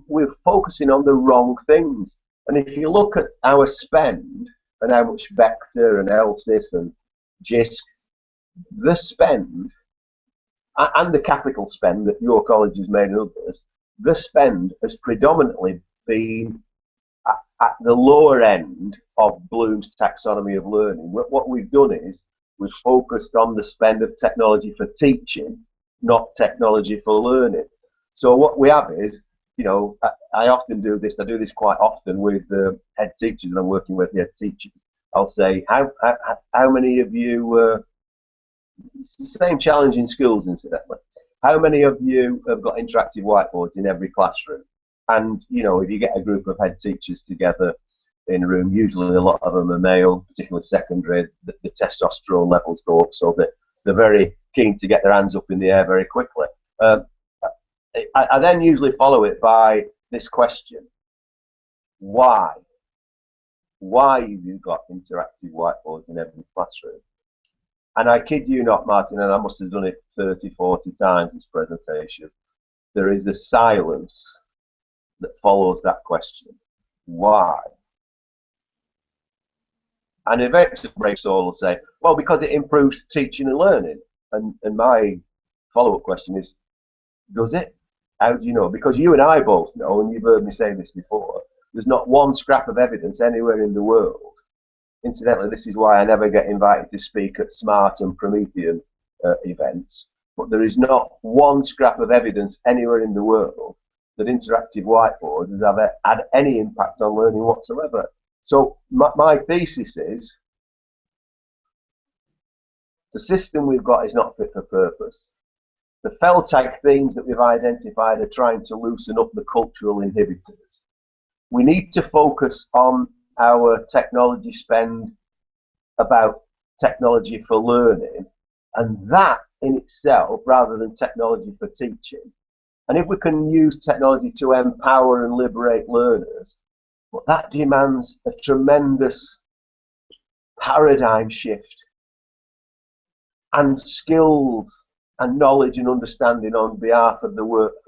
we're focusing on the wrong things. And if you look at our spend and how much Vector and LSIS and JISC, the spend and the capital spend that your college has made and others, the spend has predominantly been at the lower end of Bloom's taxonomy of learning. What we've done is we've focused on the spend of technology for teaching, not technology for learning. So what we have is, you know, I often do this. I do this quite often with head teachers, and I'm working with head teachers. I'll say, how many of you? It's the same challenge in schools, incidentally. How many of you have got interactive whiteboards in every classroom? And, you know, if you get a group of head teachers together in a room, usually a lot of them are male, particularly secondary, the testosterone levels go up, so that they're very keen to get their hands up in the air very quickly. I then usually follow it by this question: why? Why have you got interactive whiteboards in every classroom? And I kid you not, Martin, and I must have done it 30, 40 times this presentation, there is the silence that follows that question. Why? And eventually all will say, well, because it improves teaching and learning. And my follow-up question is, does it? How do you know? Because you and I both know, and you've heard me say this before, there's not one scrap of evidence anywhere in the world. Incidentally, this is why I never get invited to speak at SMART and Promethean events. But there is not one scrap of evidence anywhere in the world that interactive whiteboards has ever had any impact on learning whatsoever. So my thesis is the system we've got is not fit for purpose. The FELTAG themes that we've identified are trying to loosen up the cultural inhibitors. We need to focus on our technology spend about technology for learning, and that in itself, rather than technology for teaching. And if we can use technology to empower and liberate learners, well, that demands a tremendous paradigm shift and skills and knowledge and understanding on behalf of the workforce.